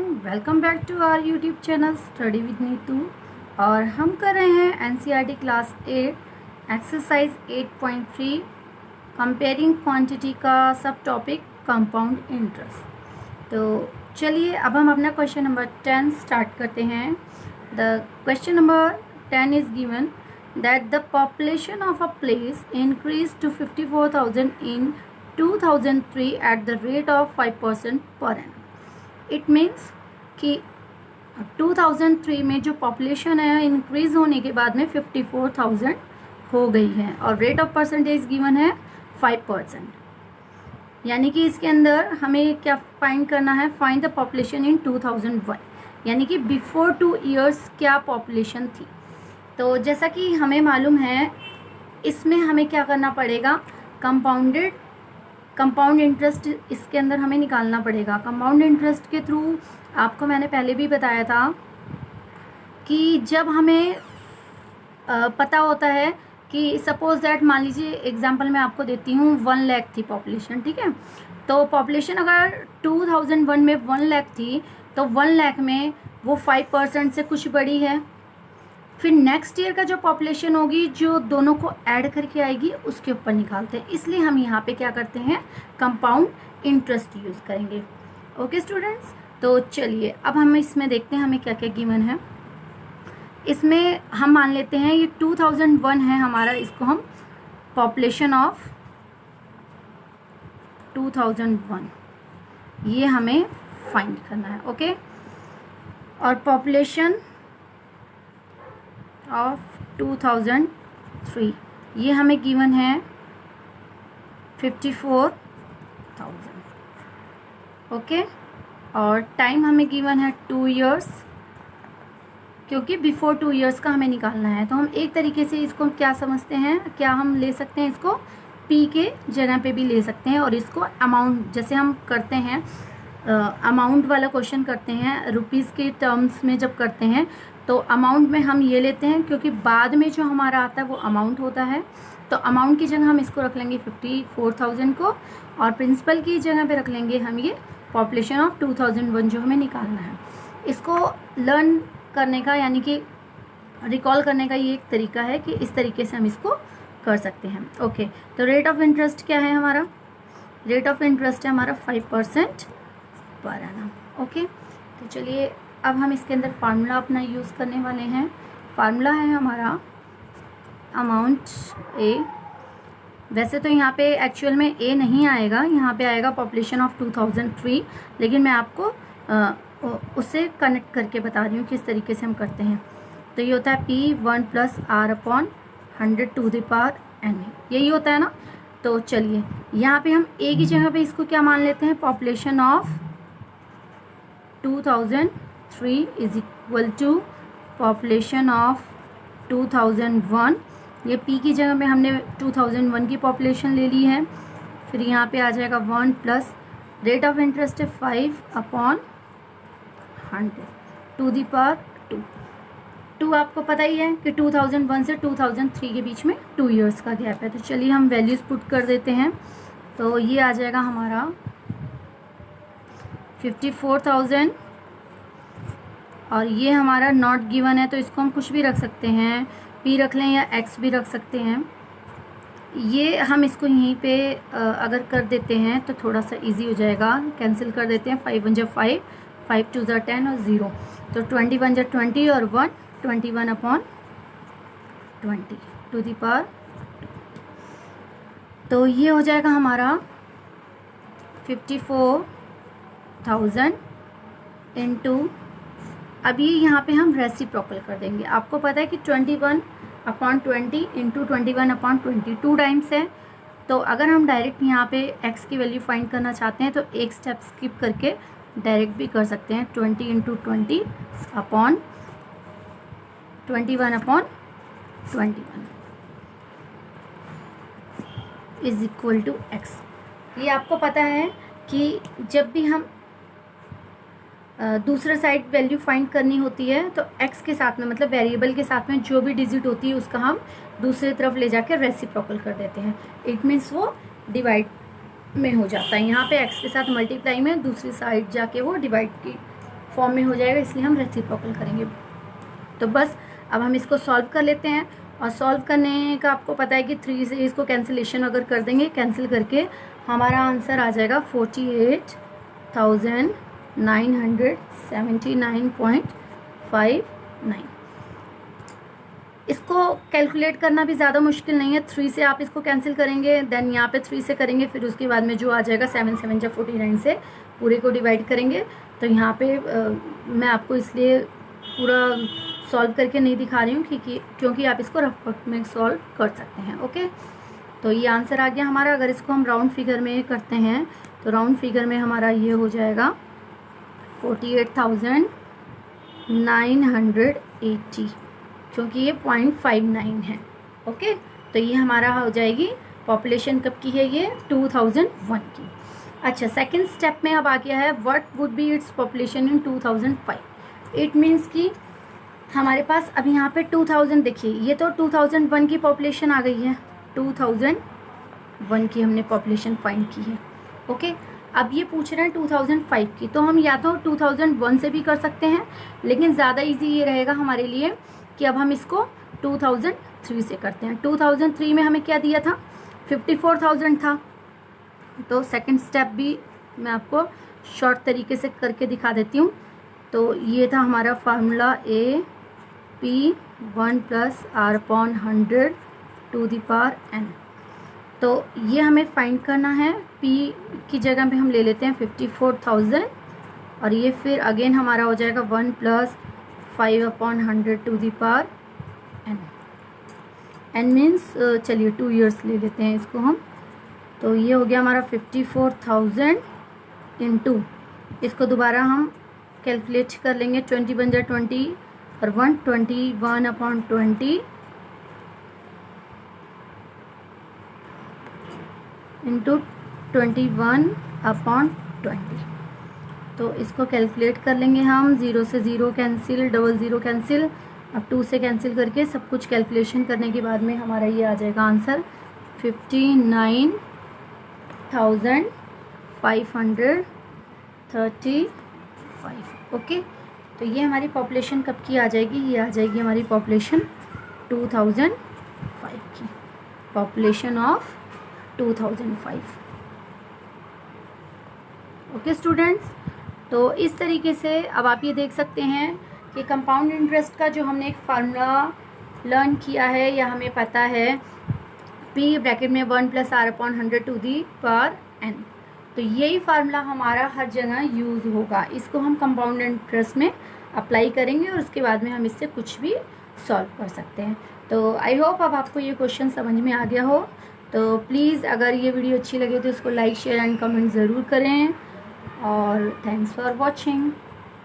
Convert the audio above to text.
Welcome back to our YouTube channel study with Neetu. और हम कर रहे हैं NCERT class 8 exercise 8.3 comparing quantity का सब टॉपिक कंपाउंड इंटरेस्ट। तो चलिए अब हम अपना क्वेश्चन नंबर 10 स्टार्ट करते हैं। The question number 10 is given that the population of a place increase to 54,000 in 2003 at the rate of 5% per annum. It means कि 2003 में जो पॉपुलेशन है इंक्रीज होने के बाद में 54,000 हो गई है और रेट ऑफ परसेंटेज गिवन है 5%। यानी कि इसके अंदर हमें क्या फाइंड करना है, फाइंड द पॉपुलेशन इन 2001, यानी कि बिफोर 2 इयर्स क्या पॉपुलेशन थी। तो जैसा कि हमें मालूम है इसमें हमें क्या करना पड़ेगा, कंपाउंड इंटरेस्ट इसके अंदर हमें निकालना पड़ेगा। कंपाउंड इंटरेस्ट के थ्रू आपको मैंने पहले भी बताया था कि जब हमें पता होता है कि सपोज दैट मान लीजिए एग्जांपल मैं आपको देती हूँ 1 लाख थी पॉपुलेशन, ठीक है। तो पॉपुलेशन अगर 2001 में 1 लाख थी तो 1 लाख में वो 5% से कुछ बड़ी है। फिर नेक्स्ट ईयर का जो पॉपुलेशन होगी जो दोनों को ऐड करके आएगी उसके ऊपर निकालते हैं। इसलिए हम यहाँ पे क्या करते हैं, कंपाउंड इंटरेस्ट यूज़ करेंगे। ओके स्टूडेंट्स, तो चलिए अब हम इसमें देखते हैं हमें क्या क्या गिवन है। इसमें हम मान लेते हैं ये 2001 है हमारा, इसको हम पॉपुलेशन ऑफ 2001 ये हमें फाइंड करना है। ओके, और पॉपुलेशन ऑफ 2003 ये हमें गिवन है 54,000। ओके, और टाइम हमें गिवन है 2 इयर्स, क्योंकि बिफोर 2 इयर्स का हमें निकालना है। तो हम एक तरीके से इसको क्या समझते हैं, क्या हम ले सकते हैं इसको पी के जगह पे भी ले सकते हैं, और इसको अमाउंट जैसे हम करते हैं अमाउंट वाला क्वेश्चन करते हैं रुपीज़ के टर्म्स में जब करते हैं तो अमाउंट में हम ये लेते हैं, क्योंकि बाद में जो हमारा आता है वो अमाउंट होता है। तो अमाउंट की जगह हम इसको रख लेंगे 54,000 को, और प्रिंसिपल की जगह पे रख लेंगे हम ये पॉपुलेशन ऑफ 2001 जो हमें निकालना है। इसको लर्न करने का यानी कि रिकॉल करने का ये एक तरीका है कि इस तरीके से हम इसको कर सकते हैं। ओके, तो रेट ऑफ इंटरेस्ट क्या है हमारा, रेट ऑफ इंटरेस्ट है हमारा 5% पर एनम। ओके, तो चलिए अब हम इसके अंदर फार्मूला अपना यूज़ करने वाले हैं। फार्मूला है हमारा अमाउंट ए। वैसे तो यहाँ पे एक्चुअल में ए नहीं आएगा, यहाँ पे आएगा पॉपुलेशन ऑफ 2003, लेकिन मैं आपको उससे कनेक्ट करके बता रही हूँ किस तरीके से हम करते हैं। तो ये होता है P1 + R/100 to the power n, यही होता है ना। तो चलिए यहाँ पे हम ए की जगह पे इसको क्या मान लेते हैं, population of 2003 is equal to population of 2001। ये पी की जगह में हमने 2001 की पॉपुलेशन ले ली है। फिर यहाँ पे आ जाएगा 1 प्लस रेट ऑफ इंटरेस्ट है 5/100 टू दी पावर 2। आपको पता ही है कि 2001 से 2003 के बीच में 2 इयर्स का गैप है। तो चलिए हम वैल्यूज़ पुट कर देते हैं। तो ये आ जाएगा हमारा 54,000, और ये हमारा नॉट गिवन है तो इसको हम कुछ भी रख सकते हैं, पी रख लें या एक्स भी रख सकते हैं। ये हम इसको यहीं पे अगर कर देते हैं तो थोड़ा सा इजी हो जाएगा, कैंसिल कर देते हैं। 5 × 1 = 5, 5 × 2 = 10 और 0, तो 21 × 20 और 1 21/20 टू दी पावर 2। तो ये हो जाएगा हमारा 54,000 इंटू, अभी यहाँ पे हम रेसिप्रोकल कर देंगे। आपको पता है कि 21/20 इंटू 21/20 2 टाइम्स है। तो अगर हम डायरेक्ट यहाँ पे x की वैल्यू फाइंड करना चाहते हैं तो एक स्टेप स्किप करके डायरेक्ट भी कर सकते हैं। 20 × 20/21/21 इज इक्वल टू x। ये आपको पता है कि जब भी हम दूसरा साइड वैल्यू फाइंड करनी होती है तो x के साथ में, मतलब वेरिएबल के साथ में जो भी डिजिट होती है उसका हम दूसरी तरफ ले जाकर रेसिप्रोकल कर देते हैं। इट मीन्स वो डिवाइड में हो जाता है। यहाँ पे x के साथ मल्टीप्लाई में दूसरी साइड जाके वो डिवाइड की फॉर्म में हो जाएगा, इसलिए हम रेसिप्रोकल करेंगे। तो बस अब हम इसको सॉल्व कर लेते हैं। और सॉल्व करने का आपको पता है कि 3 से इसको कैंसिलेशन अगर कर देंगे, कैंसिल करके हमारा आंसर आ जाएगा 48,979.59। इसको कैलकुलेट करना भी ज़्यादा मुश्किल नहीं है। 3 से आप इसको कैंसिल करेंगे, देन यहाँ पे 3 से करेंगे, फिर उसके बाद में जो आ जाएगा 7 7 या 49 से पूरे को डिवाइड करेंगे। तो यहाँ पे मैं आपको इसलिए पूरा सॉल्व करके नहीं दिखा रही हूँ क्योंकि आप इसको रफ में सॉल्व कर सकते हैं। ओके, तो ये आंसर आ गया हमारा। अगर इसको हम राउंड फिगर में करते हैं तो राउंड फिगर में हमारा ये हो जाएगा 48,980, क्योंकि ये 0.59 है। ओके, तो ये हमारा हो जाएगी पॉपुलेशन कब की है, ये 2001 की। अच्छा, सेकंड स्टेप में अब आ गया है what would be its population in 2005। It means कि हमारे पास अभी यहाँ पे 2000, देखिए ये तो 2001 की पॉपुलेशन आ गई है, 2001 की हमने पॉपुलेशन फाइंड की है। ओके, अब ये पूछ रहे हैं 2005 की, तो हम या तो 2001 से भी कर सकते हैं, लेकिन ज़्यादा इजी ये रहेगा हमारे लिए कि अब हम इसको 2003 से करते हैं। 2003 में हमें क्या दिया था, 54,000 था। तो सेकंड स्टेप भी मैं आपको शॉर्ट तरीके से करके दिखा देती हूँ। तो ये था हमारा formula AP1 + R/100 to the power n। तो ये हमें फाइंड करना है। P की जगह पे हम ले लेते हैं 54,000, और ये फिर अगेन हमारा हो जाएगा 1 + 5/100 to the power n। n means चलिए 2 ईयर्स ले लेते हैं इसको हम। तो ये हो गया हमारा 54,000 इंटू, इसको दोबारा हम कैलकुलेट कर लेंगे, 20 बन जाए 20 और 121/20 इंटू 21/20। तो इसको कैलकुलेट कर लेंगे हम, 0 से 0 कैंसिल, 00 कैंसिल, अब 2 से कैंसिल करके सब कुछ कैलकुलेशन करने के बाद में हमारा ये आ जाएगा आंसर 59,535। ओके, तो ये हमारी पॉपुलेशन कब की आ जाएगी, ये आ जाएगी हमारी पॉपुलेशन 2005 की, पॉपुलेशन ऑफ 2005। ओके स्टूडेंट्स, तो इस तरीके से अब आप ये देख सकते हैं कि कंपाउंड इंटरेस्ट का जो हमने एक फार्मूला लर्न किया है या हमें पता है, P ब्रैकेट में 1 + R/100 to the power n। तो यही फार्मूला हमारा हर जगह यूज़ होगा। इसको हम कंपाउंड इंटरेस्ट में अप्लाई करेंगे और उसके बाद में हम इससे कुछ भी सॉल्व कर सकते हैं। तो आई होप अब आपको ये क्वेश्चन समझ में आ गया हो। तो प्लीज़ अगर ये वीडियो अच्छी लगे तो इसको लाइक, शेयर एंड कमेंट ज़रूर करें। और थैंक्स फॉर वॉचिंग।